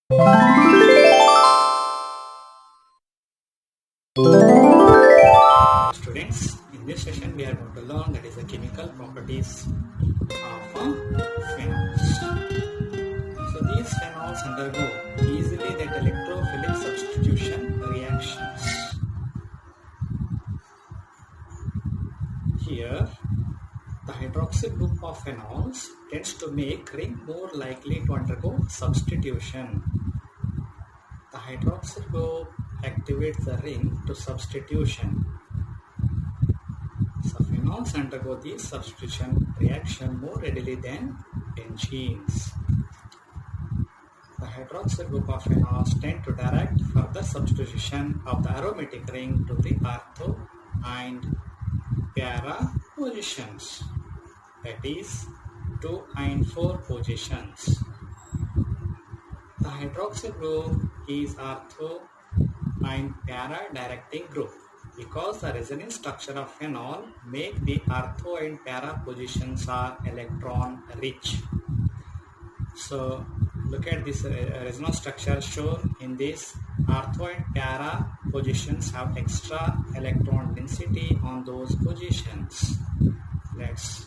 Students, in this session we are going to learn that is the chemical properties of phenols. So these phenols undergo easily that electrophilic substitution reactions. Here, the hydroxyl group of phenols tends to make ring more likely to undergo substitution. The hydroxyl group activates the ring to substitution. So phenols undergo this substitution reaction more readily than benzenes. The hydroxyl group of phenols tend to direct further substitution of the aromatic ring to the ortho and para positions, that is 2 and 4 positions. The hydroxyl group is ortho and para directing group because the resonance structure of phenol make the ortho and para positions are electron rich. So look at this resonance structure shown in this. Ortho and para positions have extra electron density on those positions. Let's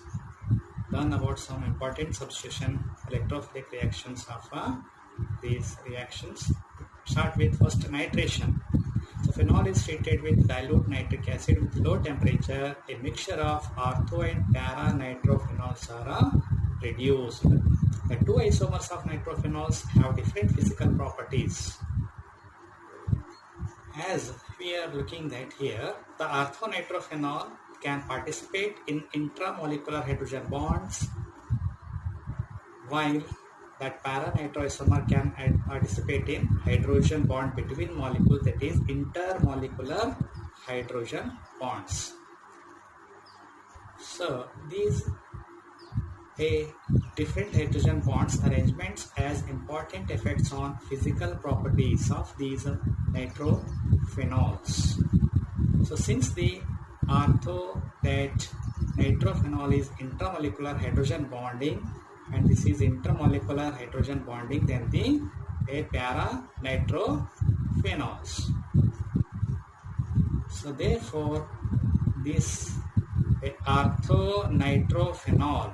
learn about some important substitution electrophilic reactions of these reactions. Start with first nitration. So phenol is treated with dilute nitric acid with low temperature. A mixture of ortho and para nitrophenols are reduced. The two isomers of nitrophenols have different physical properties. As we are looking at here, the orthonitrophenol can participate in intramolecular hydrogen bonds, while that para-nitroisomer can participate in hydrogen bond between molecules, that is intermolecular hydrogen bonds. So these different hydrogen bonds arrangements has important effects on physical properties of these nitrophenols. So since the ortho that nitrophenol is intermolecular hydrogen bonding and this is intermolecular hydrogen bonding, then the para nitrophenols. So therefore this orthonitrophenol,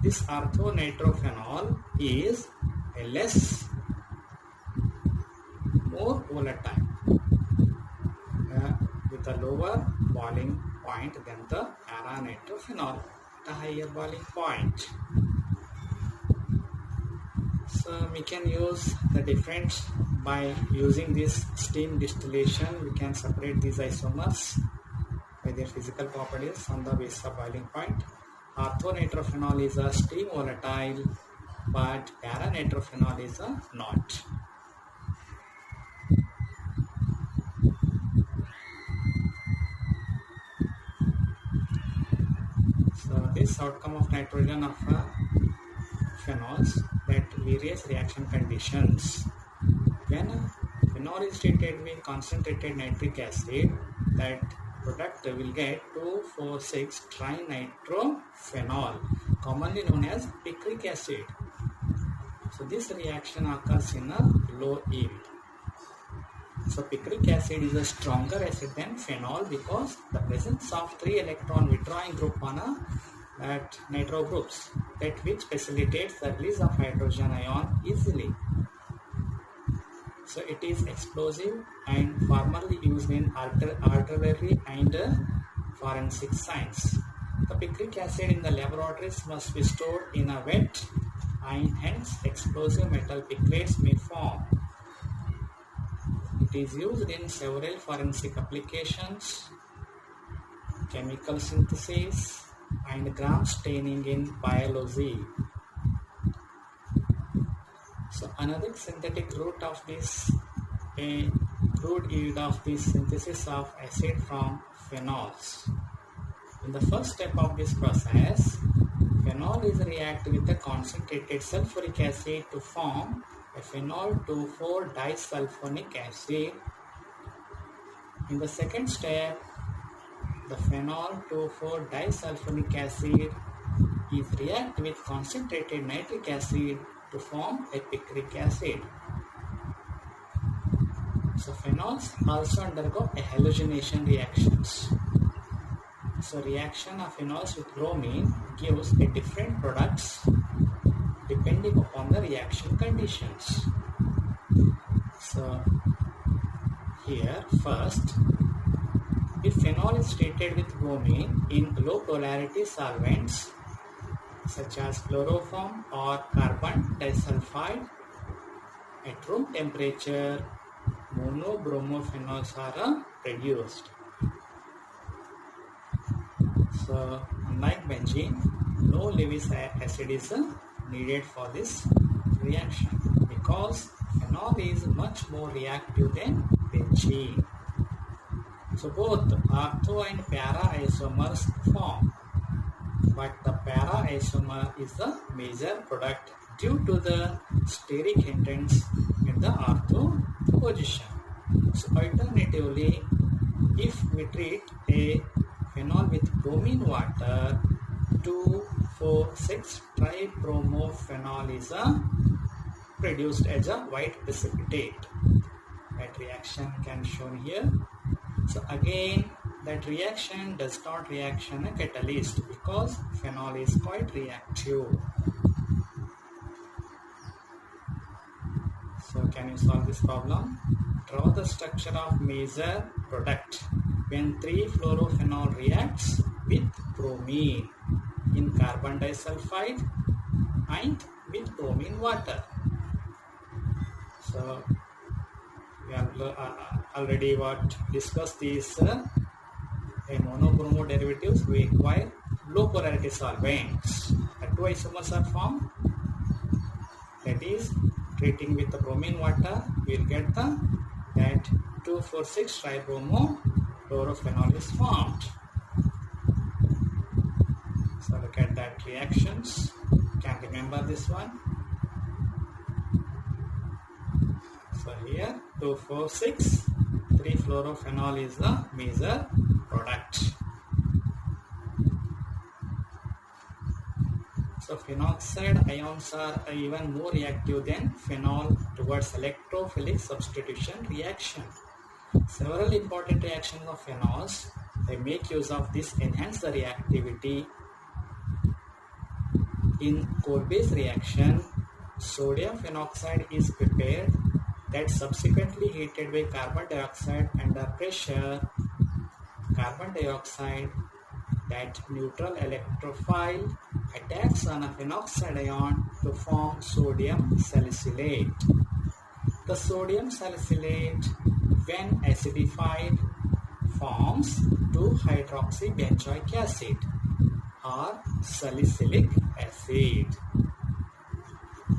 this orthonitrophenol is a more volatile with a lower boiling point than the para-nitrophenol at a higher boiling point. So we can use the difference by using this steam distillation. We can separate these isomers by their physical properties on the basis of boiling point. Orthonitrophenol is a steam volatile, but para-nitrophenol is a not. So this outcome of nitrogen of phenols that various reaction conditions. When phenol is treated with concentrated nitric acid, that product will get 2,4,6-trinitrophenol, commonly known as picric acid. So this reaction occurs in a low yield. So picric acid is a stronger acid than phenol because the presence of 3 electron withdrawing group on that nitro groups, that which facilitates the release of hydrogen ion easily. So it is explosive and formerly used in artillery and forensic science. The picric acid in the laboratories must be stored in a wet and hence explosive metal picrates may form. It is used in several forensic applications, chemical synthesis and gram staining in biology. So another synthetic route of this, a crude yield of this synthesis of acid from phenols. In the first step of this process, phenol is reacted with the concentrated sulfuric acid to form a phenol 2,4-disulfonic acid. In the second step, the phenol 2,4-disulfonic acid is reacted with concentrated nitric acid to form a picric acid. So phenols also undergo a halogenation reactions. So reaction of phenols with bromine gives a different products depending upon the reaction conditions. So here first, if phenol is treated with bromine in low polarity solvents such as chloroform or carbon disulfide, at room temperature monobromophenol are produced. So unlike benzene, no Lewis acid is needed for this reaction because phenol is much more reactive than benzene. So both ortho and para isomers form, but the para isomer is the major product due to the steric hindrance at the ortho position. So alternatively, if we treat a phenol with bromine water, 2,4,6-tribromophenol is produced as a white precipitate. That reaction can be shown here. So again, that reaction does not reaction a catalyst because phenol is quite reactive. So can you solve this problem? Draw the structure of major product when 3-fluorophenol reacts with bromine in carbon disulfide and with bromine water. So we have already discussed these monobromo derivatives. We require low polarity solvents. The two isomers are formed. That is, treating with the bromine water, we will get that 2,4,6-tribromofluorophenol is formed. So look at that reactions. Can remember this one. So here 2,4,6,3-fluorophenol is the major product. So phenoxide ions are even more reactive than phenol towards electrophilic substitution reaction. Several important reactions of phenols, they make use of this enhance the reactivity. In coal-base reaction, sodium phenoxide is prepared that subsequently heated by carbon dioxide under pressure. Carbon dioxide, that neutral electrophile, attacks on a phenoxide ion to form sodium salicylate. The sodium salicylate, when acidified, forms 2-hydroxybenzoic acid or salicylic acid.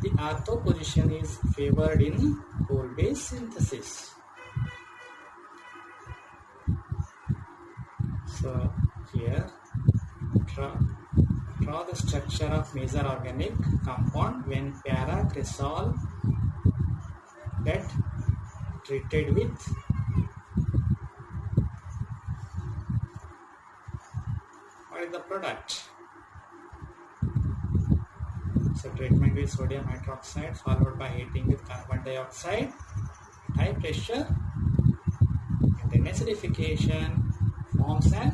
The ortho position is favored in coal-base synthesis. So here, draw the structure of major organic compound when para-cresol that treated with what is the product? So treatment with sodium hydroxide followed by heating with carbon dioxide at high pressure, and then acidification forms an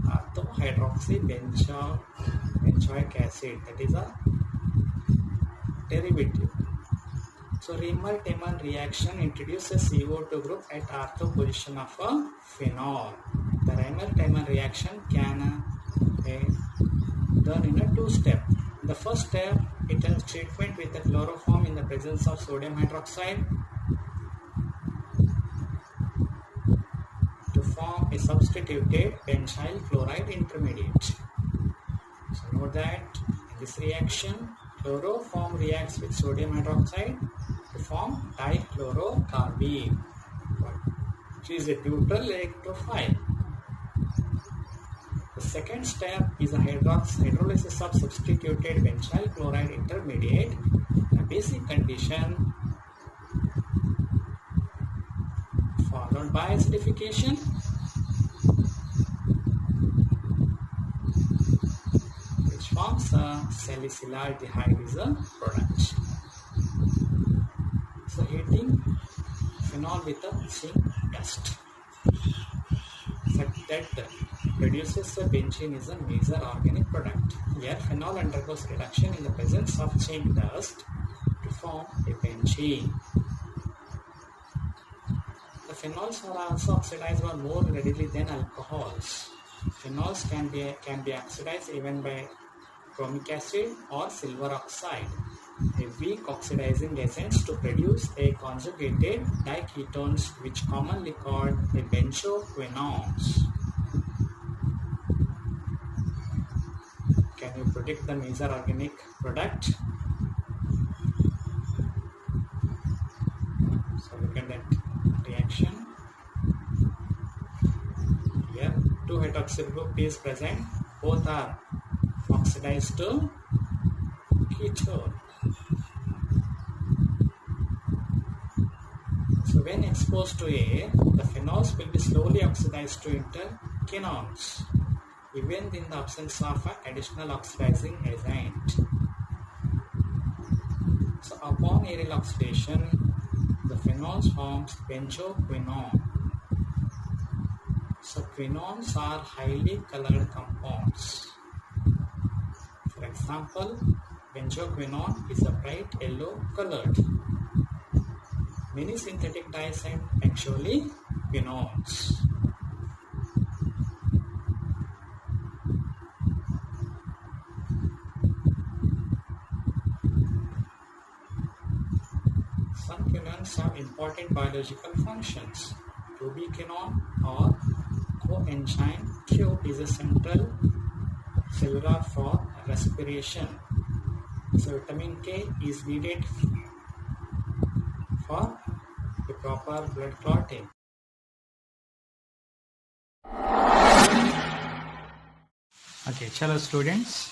ortho-hydroxybenzoic acid, that is a derivative. So Riemann-Tiemann reaction introduces CO2 group at ortho position of a phenol. The Riemann-Tiemann reaction can be done in a two-step. The first step, it is treatment with the chloroform in the presence of sodium hydroxide to form a substituted benzyl chloride intermediate. So note that in this reaction, chloroform reacts with sodium hydroxide to form dichlorocarbene, which is a neutral electrophile. The second step is a hydrolysis of substituted benzyl chloride intermediate. The basic condition followed by acidification. Which forms a salicylaldehyde is a product. So heating phenol with a zinc dust. Such that produces a benzene is a major organic product. Here phenol undergoes reduction in the presence of zinc dust to form a benzene. The phenols are also oxidizable more readily than alcohols. Phenols can be oxidized even by chromic acid or silver oxide, a weak oxidizing agents, to produce a conjugated diketones which commonly called a benzoquinones. Can you predict the major organic product? So look at that reaction. Here 2 hydroxyl group is present. Both are oxidized to ketone. So when exposed to air, the phenols will be slowly oxidized to interquinones, even in the absence of an additional oxidizing agent. So upon aerial oxidation, the phenols forms benzoquinone. So quinones are highly colored compounds. For example, benzoquinone is a bright yellow colored. Many synthetic dyes are actually quinones. Some quinones have important biological functions. 2B-quinone or coenzyme Q is a central cellular for respiration. So vitamin K is needed for the proper blood clotting. Okay, chalo students,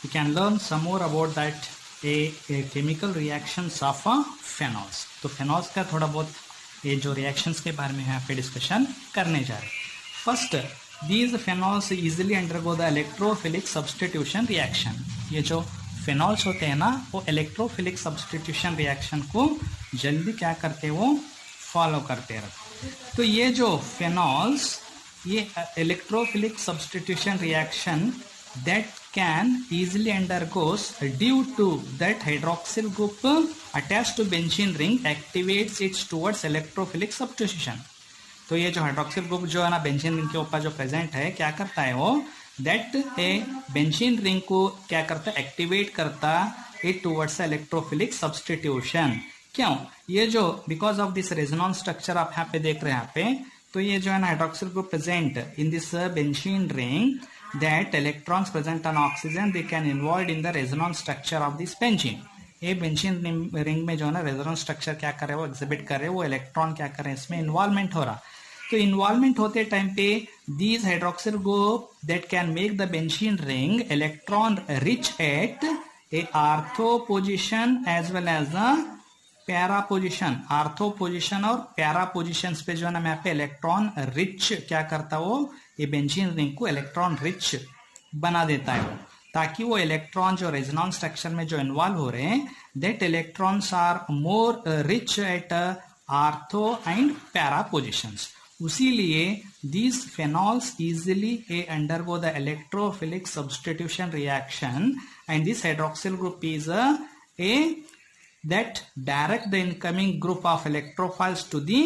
we can learn some more about that a chemical reactions of phenols. तो phenols का थोड़ा बहुत ये जो reactions के बारे में यहाँ पे डिस्कशन करने जा रहे हैं. First, these phenols easily undergo the electrophilic substitution reaction. ये जो phenols होते हैं ना, वो electrophilic substitution reaction को जल्दी क्या करते हैं, वो फॉलो करते रहते. तो ये जो phenols, ये electrophilic substitution reaction that can easily undergoes due to that hydroxyl group attached to benzene ring activates it towards electrophilic substitution. तो ये जो हाइड्रोक्सिल ग्रुप जो है ना बेंजीन रिंग के ऊपर जो प्रेजेंट है, क्या करता है वो, दैट ए बेंजीन रिंग को क्या करता है, एक्टिवेट करता इट टुवर्ड्स इलेक्ट्रोफिलिक सब्स्टिट्यूशन. क्यों? ये जो because of this resonance structure आप यहाँ पे देख रहे हैं यहाँ पे, तो ये जो है ना hydroxyl group present in this benzene ring, that electrons present on oxygen they can involved in the resonance structure of this benzene. ये बेंजीन रिंग में जो है ना रेजोनेंस स्ट्रक्चर क्या कर रहे हैं, वो एग्जिबिट कर रहे हैं, वो इलेक्ट्रॉन क्या कर रहे हैं, इसमें इन्वॉल्वमेंट हो रहा. तो इन्वॉल्वमेंट होते टाइम पे these hydroxyl group that can make the benzene ring electron rich at a ortho position as well as the para position. Ortho position और पैरा पोजिशन पे जो है ना यहाँ पे इलेक्ट्रॉन रिच क्या करता है, वो ये बेंजीन रिंग को इलेक्ट्रॉन रिच बना देता है, ताकि वो इलेक्ट्रॉन जो रेजोनेंस स्ट्रक्चर में जो इन्वॉल्व हो रहे हैं, that electrons are more rich at ortho and para positions. उसीलिए these phenols easily undergo the electrophilic substitution reaction, and this hydroxyl group is that direct the incoming group of electrophiles to the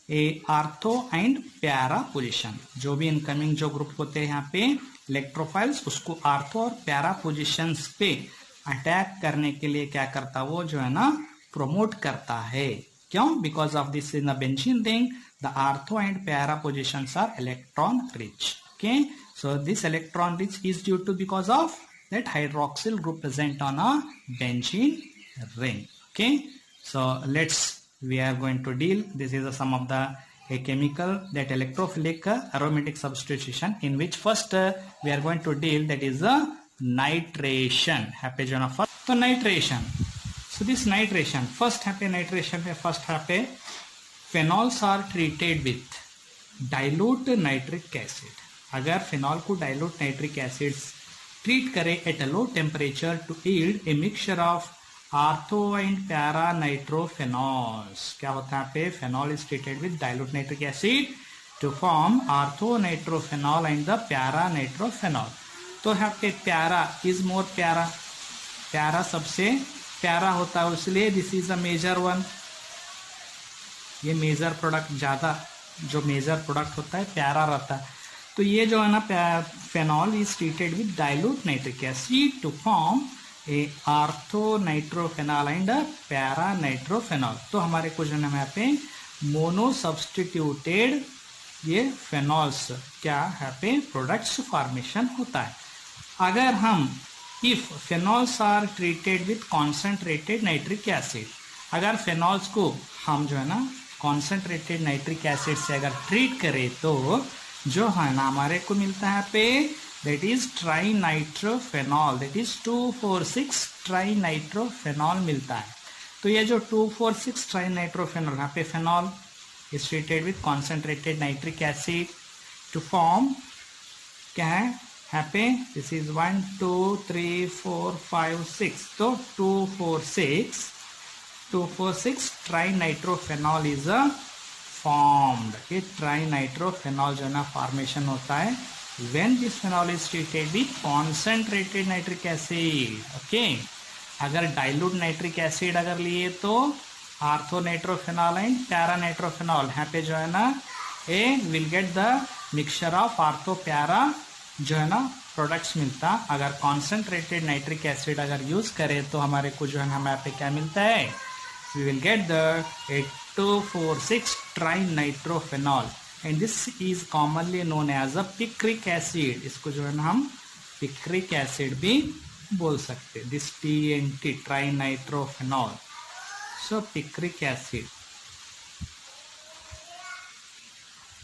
ortho and para position. जो भी incoming जो group होते हैं यहाँ पे electrophiles, उसको ortho और पैरा पोजिशंस पे अटैक करने के लिए क्या करता, वो जो है ना प्रोमोट करता है. क्यों? Because of this in the benzene ring the ortho and para positions are electron rich. Okay, so this electron rich is due to because of that hydroxyl group present on a benzene ring. Okay, so we are going to deal, this is some of the a chemical that electrophilic aromatic substitution, in which first we are going to deal, that is nitration. Happy jana first. So nitration, so this nitration, first happy nitration में first happy phenols are treated with dilute nitric acid. अगर phenol को dilute nitric acid treat करें at a low temperature to yield a mixture of ortho and para nitrophenols. क्या होता है यहाँ पे? Phenol is treated with dilute nitric acid to form ortho nitrophenol and the para nitrophenol. तो यहाँ पे प्यारा इज मोर प्यारा, प्यारा सबसे प्यारा होता है, इसलिए this is a major one. ये मेजर प्रोडक्ट ज्यादा, जो मेजर प्रोडक्ट होता है प्यारा रहता है। तो ये जो है ना phenol is treated with dilute nitric acid to form a ortho nitrophenol and para nitrophenol. तो हमारे को जो है यहाँ पे मोनो सब्सटीट्यूटेड ये फेनॉल्स क्या यहाँ पे प्रोडक्ट्स फॉर्मेशन होता है। अगर हम if phenols are treated with concentrated nitric acid, अगर फेनॉल्स को हम जो है ना कॉन्सेंट्रेटेड नाइट्रिक एसिड से अगर ट्रीट करें तो जो है ना हमारे को मिलता है पे that is tri nitrophenol, that is 2,4,6 tri nitrophenol मिलता है। तो ये जो 2,4,6 ट्राई नाइट्रोफेनॉल यहाँ पे phenol is treated with concentrated nitric acid to form क्या है यहाँ पे this is 1 2 3 4 5 6 तो 2,4,6 ट्राइनाइट्रोफेनॉल is formed। ये ट्राइनाइट्रोफेनॉल जो ना फॉर्मेशन होता है when this phenol is treated with concentrated nitric acid। Okay, अगर डाइल्यूट नाइट्रिक एसिड अगर लिए तो ortho nitrophenol and para nitrophenol, यहाँ पे जो है ना a will get the mixture of ortho para जो है ना प्रोडक्ट्स मिलता। अगर कॉन्सेंट्रेटेड नाइट्रिक एसिड अगर यूज करें तो हमारे को जो है ना यहाँ पे क्या मिलता है, we will get the 2,4,6 trinitrophenol and this is commonly known as a picric acid. इसको जो है ना हम पिक्रिक एसिड भी बोल सकते, this TNT ट्राइनाइट्रोफेनॉल। So picric acid.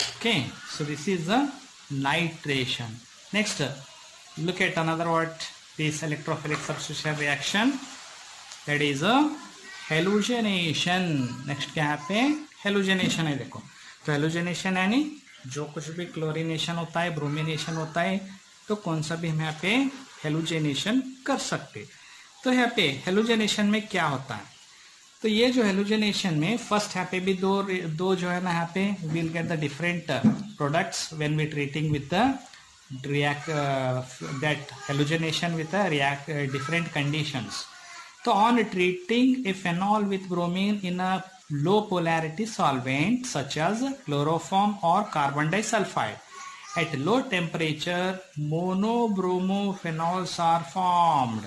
Okay, so this is the nitration. Next, look at another what this electrophilic substitution reaction, that is a hallucination. Next क्या है पे hallucination है। देखो तो hallucination यानी जो कुछ भी क्लोरिनेशन होता है, ब्रोमिनेशन होता है, तो कौन सा भी हम यहाँ पे hallucination कर सकते। तो यहाँ पे hallucination में क्या होता है, तो ये जो हेलोजेनेशन में फर्स्ट यहाँ पे भी दो जो है ना यहाँ पे will get the different products when we treating with the react that halogenation with the different conditions. तो on treating a phenol with bromine in a low polarity solvent such as chloroform और carbon disulphide at low temperature monobromophenols are formed,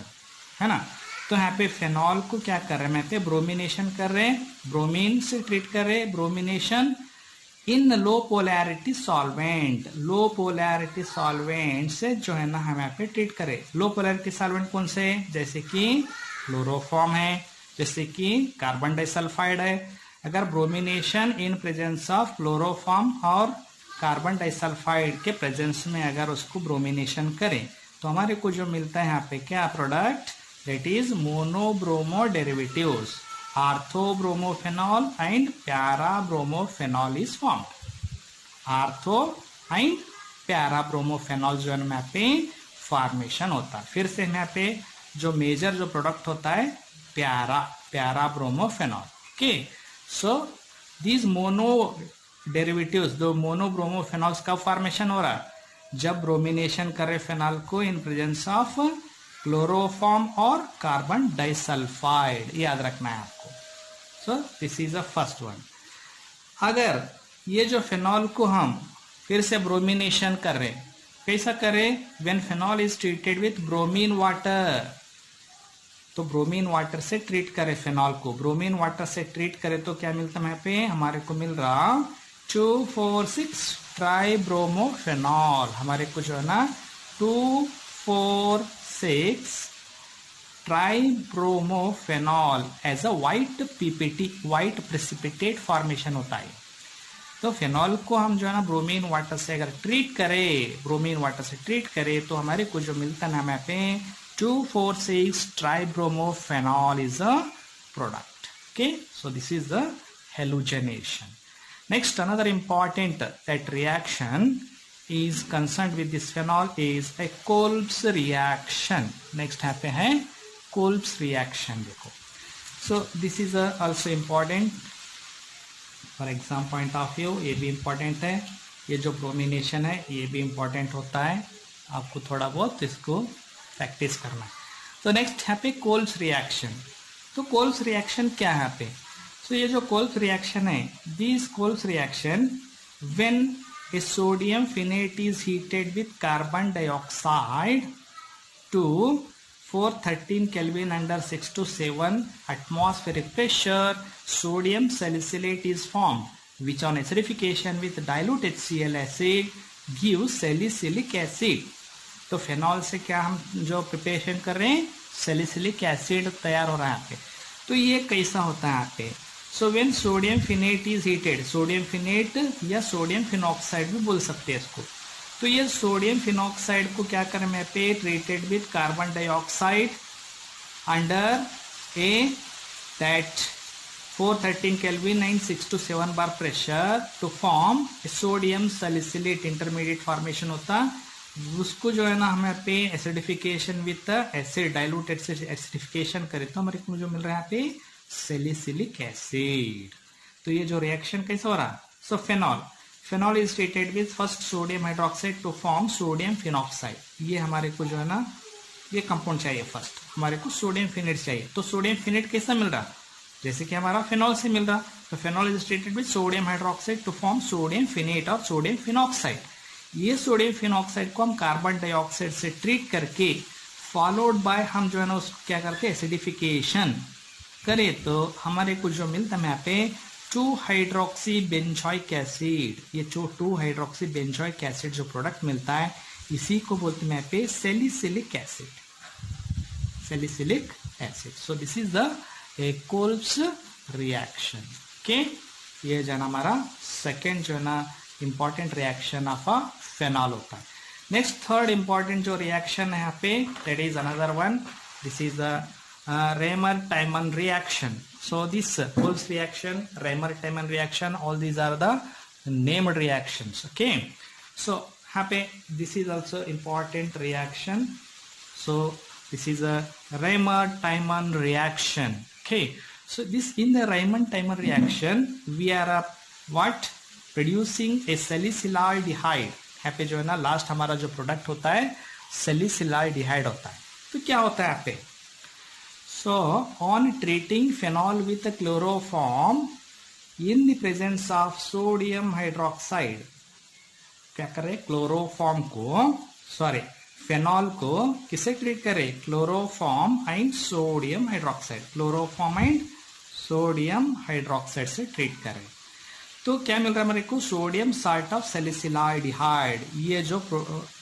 है ना। तो यहाँ पे phenol को क्या कर रहे हैं, यहाँ पे ब्रोमिनेशन कर रहे हैं, ब्रोमीन से ट्रीट कर रहे हैं, ब्रोमिनेशन इन लो पोलैरिटी सॉल्वेंट। लो पोलैरिटी सॉल्वेंट से जो है ना हम यहाँ पे ट्रीट करें। लो पोलैरिटी सॉल्वेंट कौन से है, जैसे कि क्लोरोफॉर्म है, जैसे कि कार्बन डाइसल्फाइड है। अगर bromination in presence of chloroform और कार्बन डाइसल्फाइड के प्रेजेंस में अगर उसको ब्रोमिनेशन करें तो हमारे को जो मिलता है यहाँ पे क्या product, that is monobromo derivatives, orthobromophenol and parabromophenol is formed। Ortho and parabromophenol जो है यहाँ पे फॉर्मेशन होता है। फिर से यहाँ पे जो मेजर जो प्रोडक्ट होता है parabromophenol. Okay, so these mono derivatives, दो मोनोब्रोमोफेनॉल्स का फॉर्मेशन हो रहा है जब ब्रोमिनेशन करे फेनॉल को इन प्रेजेंस ऑफ क्लोरोफॉर्म और कार्बन डाइसल्फाइड, याद रखना है आपको। सो this is a first one. अगर ये जो फेनॉल को हम फिर से ब्रोमिनेशन कर रहे, कैसा करें, when phenol is treated with bromine water, तो ब्रोमीन वाटर से ट्रीट करें फेनॉल को, ब्रोमीन वाटर से ट्रीट करें तो क्या मिलता है यहाँ पे, हमारे को मिल रहा 2,4,6 ट्राइब्रोमोफेनॉल। हमारे को जो है ना 2,4,6 tribromophenol as a white PPT, white precipitate formation होता है। तो फेनॉल को हम जो है ना ब्रोमीन वाटर से अगर ट्रीट करें, ब्रोमीन वाटर से ट्रीट करें तो हमारे को जो मिलता है ना यहाँ पे 2,4,6 tribromophenol is a product. Okay, so this is the hallucination. Next, another important that reaction is concerned with this phenol is a Kolb's reaction. Next यहाँ पे है Kolb's reaction। देखो So this is also important for exam point of view, ये भी important है। ये जो bromination है ये भी इम्पोर्टेंट होता है, आपको थोड़ा बहुत इसको प्रैक्टिस करना है। तो नेक्स्ट यहाँ पे कोल्स रिएक्शन। तो कोल्स रिएक्शन क्या है यहाँ पे? तो ये जो कोल्स रिएक्शन है, this Kolbe's reaction when a sodium phenate is heated with carbon dioxide to 413 Kelvin under 6 to 7 atmospheric pressure, sodium salicylate is formed, which on acidification with dilute HCl acid gives salicylic acid. तो phenol से क्या हम जो preparation कर रहे हैं, salicylic acid तैयार हो रहा है यहाँ पे। तो ये कैसा होता है यहाँ पे? So when sodium phenate is heated, sodium phenate या सोडियम फिनॉक्साइड भी बोल सकते हैं इसको। तो ये सोडियम फिनॉक्साइड को क्या करें मैं पे treated with carbon dioxide under a that 413 kelvin and 6 to 7 bar pressure to form sodium salicylate intermediate formation होता। उसको जो है ना हमें पे acidification with acid dilute acidification करें तो हमारे को जो मिल रहा है यहाँ पे सैलिसिलिक एसिड। तो ये जो रिएक्शन कैसे हो रहा है? So phenol is treated with first sodium hydroxide to form sodium phenoxide. ये हमारे को जो है ना ये कंपाउंड चाहिए, फर्स्ट हमारे को सोडियम फिनेट चाहिए। तो सोडियम फिनेट कैसा मिल रहा? जैसे कि हमारा फेनॉल से मिल रहा। तो phenol is treated with sodium hydroxide to form sodium phenate और सोडियम फिनॉक्साइड। ये सोडियम फिनॉक्साइड को हम कार्बन डाइऑक्साइड से ट्रीट करके फॉलोड बाय हम जो है ना उसको क्या करते हैं एसिडिफिकेशन करें तो हमारे को जो मिलता है यहाँ पे 2 हाइड्रोक्सी एसिड। ये जो 2 हाइड्रोक्सी बेंजोइक एसिड जो प्रोडक्ट मिलता है इसी को बोलते हैं यहाँ पे salicylic acid, salicylic acid. So this is the Kolbe's reaction. Okay, ये जो है ना हमारा सेकेंड जो है ना important reaction of a phenol होता है। नेक्स्ट थर्ड इंपॉर्टेंट जो रिएक्शन है यहाँ पे that is another one, this is the Ramer-Tiemann reaction. So this Coles reaction, Ramer-Tiemann reaction, all these are the named reactions. Okay, so this is also important reaction. So this is a Ramer-Tiemann reaction. Okay, so this in the Ramer-Tiemann reaction we are what producing a salicylaldehyde। यहाँ पे जो है ना last हमारा जो product होता है सैलिसिलाइडिहाइड होता है। तो क्या होता है यहाँ पे? So on treating phenol with a chloroform in the presence of sodium hydroxide, क्या करें क्लोरोफॉर्म को फेनॉल को किसे ट्रीट करें? Chloroform and sodium hydroxide, chloroform and sodium hydroxide से ट्रीट करें तो क्या मिल रहा है हमारे को? Sodium salt of salicylaldehyde. ये जो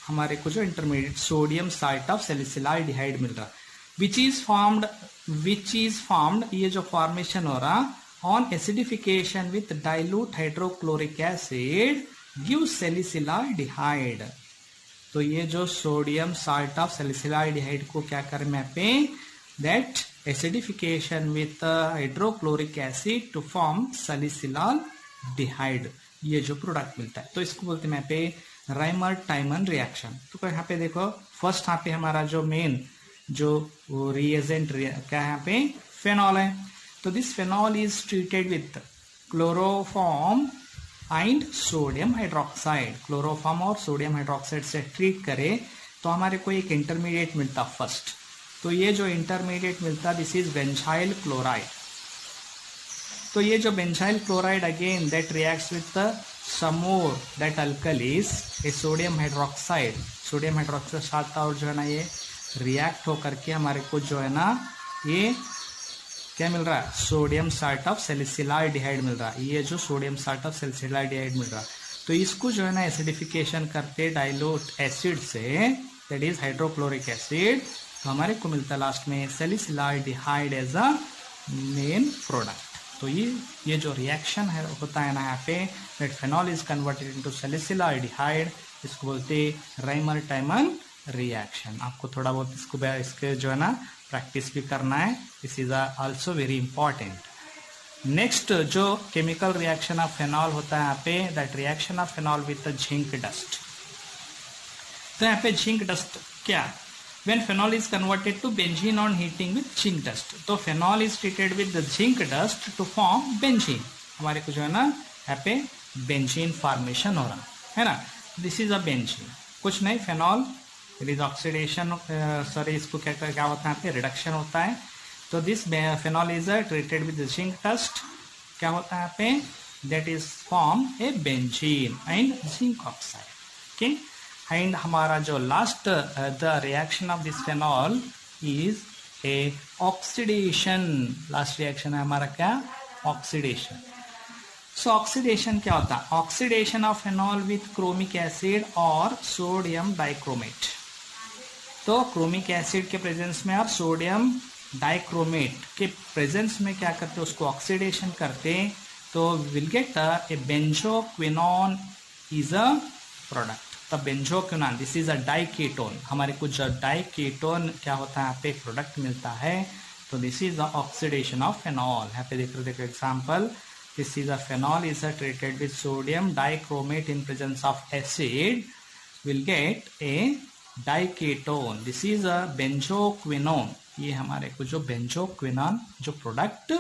हमारे को जो intermediate sodium salt of salicylaldehyde मिल रहा, which is formed ये जो फॉर्मेशन हो रहा on acidification with dilute hydrochloric acid gives salicylaldehyde। तो ये जो सोडियम साल्ट ऑफ सैलिसिलाइडिहाइड को क्या करें मैं पे that acidification with hydrochloric acid to form salicylaldehyde, ये जो प्रोडक्ट मिलता है तो इसको बोलते हैं मैं पे राइमर-टाइमन रिएक्शन। तो यहाँ पे देखो फर्स्ट यहाँ पे हमारा जो मेन जो रिएजेंट क्या है यहाँ पे फेनॉल है। तो this phenol is treated with chloroform and sodium hydroxide. Chloroform और सोडियम हाइड्रोक्साइड से ट्रीट करें तो हमारे को एक इंटरमीडिएट मिलता फर्स्ट। तो ये जो इंटरमीडिएट मिलता दिस इज बेंजाइल क्लोराइड। तो ये जो benzyl chloride again that reacts with some more that alkalis a sodium hydroxide, sodium hydroxide साथ और जो है ना ये रिएक्ट हो करके हमारे को जो है ना ये क्या मिल रहा है? सोडियम साल्ट ऑफ सैलिसिलाइडिहाइड मिल रहा है। ये जो सोडियम साल्ट ऑफ सैलिसिलाइडिहाइड मिल रहा है तो इसको जो है ना एसिडिफिकेशन करते dilute acid say that is hydrochloric acid तो हमारे को मिलता है लास्ट में सैलिसिलाइडिहाइड एज अ मेन प्रोडक्ट। तो ये जो रिएक्शन है होता है ना यहाँ पे that phenol is converted into salicylaldehyde, इसको बोलते राइमर-टाइमन रिएक्शन। आपको थोड़ा बहुत इसके जो है ना प्रैक्टिस भी करना है, this is also very important. Next जो केमिकल रिएक्शन ऑफ फेनॉल होता है यहाँ पे that reaction of phenol with zinc dust. तो यहाँ पे जिंक डस्ट क्या? when phenol is converted to benzene on heating with zinc dust. तो phenol is treated with the zinc dust to form benzene. हमारे को जो है ना यहाँ पे बेंजीन फॉर्मेशन हो रहा है ना. This is a benzene. कुछ नहीं, phenol it is oxidation, sorry इसको क्या होता है यहाँ पे रिडक्शन होता है. तो this phenol is treated with zinc dust. क्या होता है यहाँ पे, that is form A benzene and zinc oxide. Okay. And हमारा जो last the reaction of this phenol is a oxidation. Last reaction है हमारा क्या, ऑक्सीडेशन. सो ऑक्सीडेशन क्या होता है, oxidation of phenol with chromic acid और सोडियम डाइक्रोमेट. तो क्रोमिक एसिड के प्रेजेंस में और सोडियम डाइक्रोमेट के प्रेजेंस में क्या करते हैं, उसको ऑक्सीडेशन करते हैं. तो will get A benzoquinone is a product. The benzoquinone this is a diketone. हमारे कुछ डाइकेटोन क्या होता है यहाँ पे प्रोडक्ट मिलता है. तो this is the oxidation of phenol. यहाँ पे देखो example. This is a phenol is treated with sodium dichromate in presence of acid. Will get a diketone. This is a benzoquinone. ये हमारे को जो benzoquinone जो प्रोडक्ट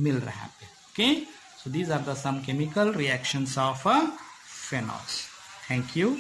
मिल रहा है पे. Okay. So these are the some chemical reactions of phenols. Thank you.